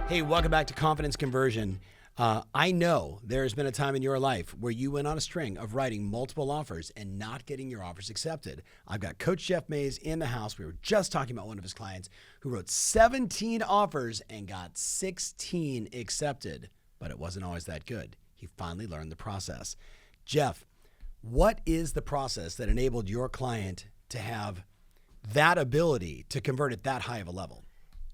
Hey, welcome back to Confidence Conversion. I know there's been a time in your life where you went on a string of writing multiple offers and not getting your offers accepted. I've got Coach Jeff Mays in the house. We were just talking about one of his clients who wrote 17 offers and got 16 accepted, but it wasn't always that good. He finally learned the process. Jeff, what is the process that enabled your client to have that ability to convert at that high of a level?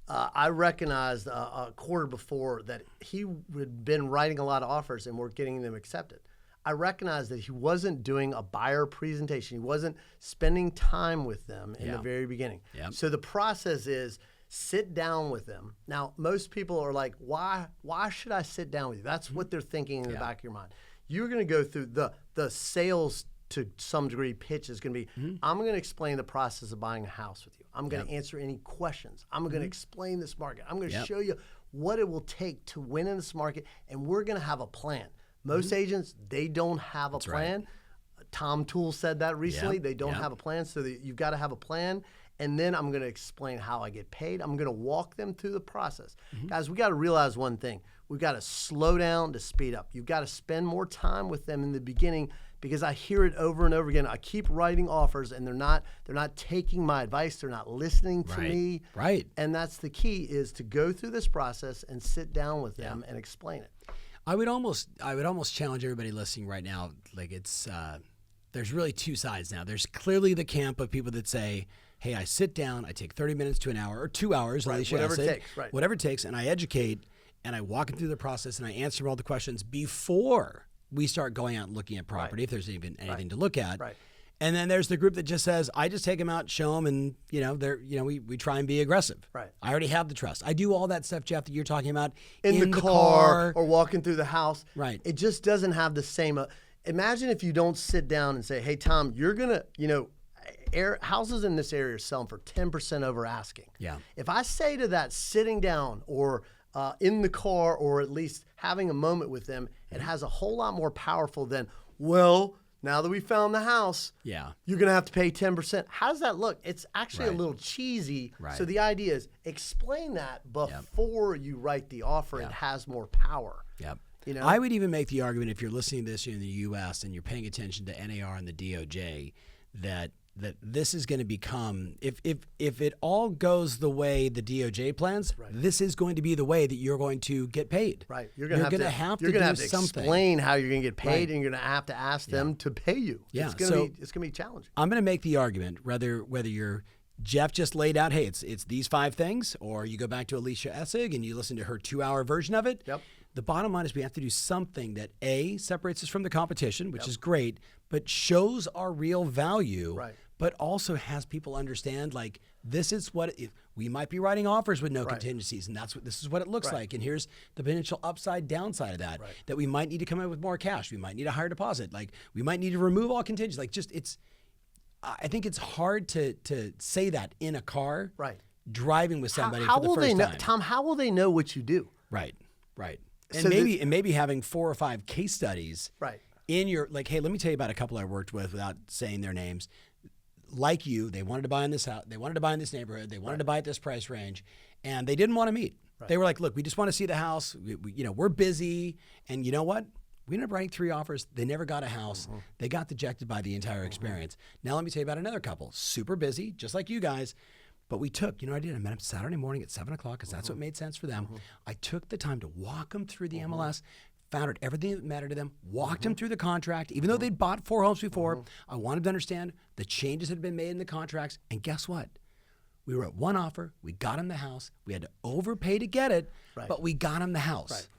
I recognized a quarter before that he had been writing a lot of offers and weren't getting them accepted. I recognized that he wasn't doing a buyer presentation. He wasn't spending time with them in the very beginning. Yep. So the process is sit down with them. Now, most people are like, why should I sit down with you? That's what they're thinking in the back of your mind. You're going to go through the sales to some degree pitch is going to be, I'm going to explain the process of buying a house with you. I'm going to answer any questions. I'm going to explain this market. I'm going to show you what it will take to win in this market, and we're going to have a plan. Most agents, they don't have a plan. Right. Tom Toole said that recently. They don't have a plan, so you've got to have a plan. And then I'm going to explain how I get paid. I'm going to walk them through the process. Guys, we got to realize one thing. We've got to slow down to speed up. You've got to spend more time with them in the beginning, because I hear it over and over again. I keep writing offers and they're not taking my advice. They're not listening to me. Right. And that's the key, is to go through this process and sit down with them and explain it. I would almost challenge everybody listening right now. Like it's there's really two sides now. There's clearly the camp of people that say, hey, I sit down, I take 30 minutes to an hour or 2 hours, whatever it takes, whatever it takes, and I educate and I walk them through the process and I answer all the questions before we start going out and looking at property, if there's even anything to look at. Right. And then there's the group that just says, I just take them out, show them, and we try and be aggressive. Right. I already have the trust. I do all that stuff, Jeff, that you're talking about in the car or walking through the house. Right. It just doesn't have the same. Imagine if you don't sit down and say, hey, Tom, you're going to, houses in this area are selling for 10% over asking. Yeah. If I say to that sitting down or in the car, or at least having a moment with them, it has a whole lot more powerful than, well, now that we found the house, you're going to have to pay 10%. How does that look? It's actually a little cheesy. Right. So the idea is explain that before you write the offer. It has more power. Yep. I would even make the argument, if you're listening to this in the U.S. and you're paying attention to NAR and the DOJ, that this is going to become, if it all goes the way the DOJ plans, this is going to be the way that you're going to get paid. Right. You're going to have to do something. Explain how you're going to get paid, and you're going to have to ask them to pay you. Yeah. It's going to be challenging. I'm going to make the argument, whether you're Jeff just laid out, hey, it's these 5 things, or you go back to Alicia Essig and you listen to her 2-hour version of it. Yep. The bottom line is we have to do something that A, separates us from the competition, which is great, but shows our real value. Right. But also has people understand, like, this is what we might be writing offers with no contingencies, and this is what it looks like. And here's the potential upside, downside of that. That we might need to come in with more cash, we might need a higher deposit, like we might need to remove all contingencies. Like, I think it's hard to say that in a car, driving with somebody for the first time. Tom, how will they know what you do? Right. And So maybe having 4 or 5 case studies. In your, like, hey, let me tell you about a couple I worked with without saying their names. Like you, they wanted to buy in this house, they wanted to buy in this neighborhood, they wanted to buy at this price range, and they didn't want to meet. They were like, look, we just want to see the house. We're busy, and you know what? We ended up writing 3 offers. They never got a house. They got dejected by the entire experience. Now let me tell you about another couple, super busy, just like you guys. But we took, I did. I met them Saturday morning at 7 o'clock because that's what made sense for them. I took the time to walk them through the MLS, found out everything that mattered to them, walked them through the contract. Even though they'd bought 4 homes before, I wanted to understand the changes that had been made in the contracts. And guess what? We were at 1 offer. We got them the house. We had to overpay to get it, but we got them the house.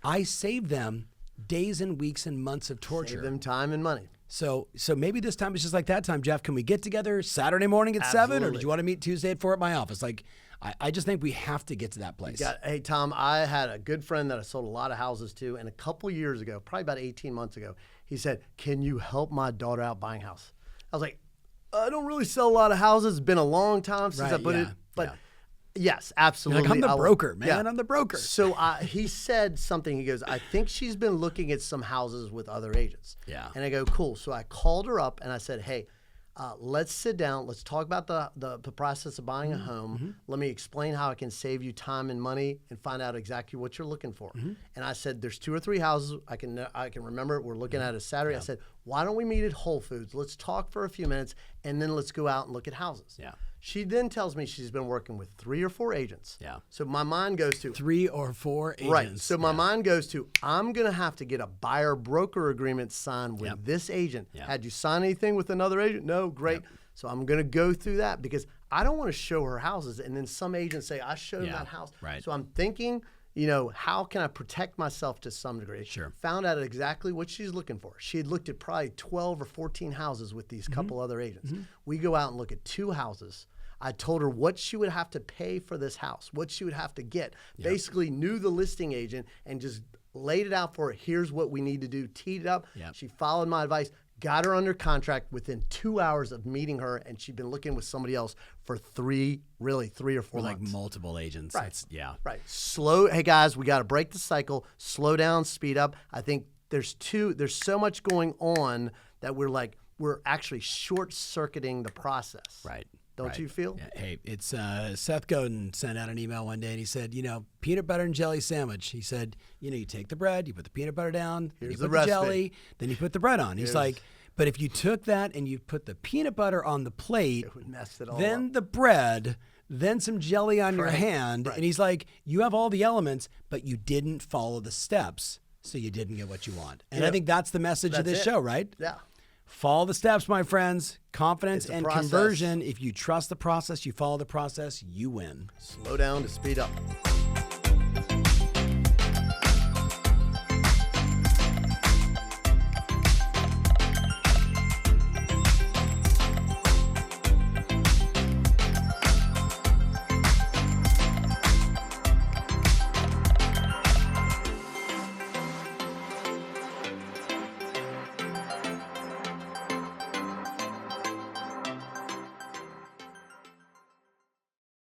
I saved them days and weeks and months of torture. Save them time and money. So maybe this time it's just like that time, Jeff. Can we get together Saturday morning at 7, or did you want to meet Tuesday at 4 at my office? Like, I just think we have to get to that place. Hey, Tom, I had a good friend that I sold a lot of houses to, and a couple years ago, probably about 18 months ago, he said, can you help my daughter out buying a house? I was like, I don't really sell a lot of houses. It's been a long time since I put it, but yes, absolutely. You're like, I'm the broker, man. Yeah. I'm the broker. So he said something. He goes, I think she's been looking at some houses with other agents. Yeah. And I go, cool. So I called her up and I said, hey, Let's sit down. Let's talk about the process of buying a home. Let me explain how I can save you time and money and find out exactly what you're looking for. And I said, there's 2 or 3 houses. I can remember it. We're looking at a Saturday. I said, why don't we meet at Whole Foods? Let's talk for a few minutes, and then let's go out and look at houses. Yeah. She then tells me she's been working with 3 or 4 agents. Yeah. So my mind goes to 3 or 4 agents. Right. So my mind goes to, I'm going to have to get a buyer broker agreement signed with this agent. Had you signed anything with another agent? No, great. So I'm going to go through that because I don't want to show her houses and then some agents say, I showed that house. Right. So I'm thinking, how can I protect myself to some degree? Sure. Found out exactly what she's looking for. She had looked at probably 12 or 14 houses with these couple other agents. We go out and look at 2 houses. I told her what she would have to pay for this house, what she would have to get. Basically knew the listing agent and just laid it out for her. Here's what we need to do. Teed it up. She followed my advice, got her under contract within 2 hours of meeting her, and she'd been looking with somebody else for 3 or 4 months. Like multiple agents. Right. Right. Hey guys, we got to break the cycle, slow down, speed up. I think there's so much going on that we're actually short-circuiting the process. Right. Don't you feel? Yeah. Hey, it's Seth Godin sent out an email one day and he said, peanut butter and jelly sandwich. He said, you take the bread, you put the peanut butter down, then you put the jelly, then you put the bread on. He's like, but if you took that and you put the peanut butter on the plate, it would mess it all then up. the bread, then some jelly on your hand, and he's like, you have all the elements, but you didn't follow the steps, so you didn't get what you want. And I think that's the message of this show, right? Yeah. Follow the steps, my friends. Confidence and process. conversion. If you trust the process, you follow the process, you win. Slow down to speed up.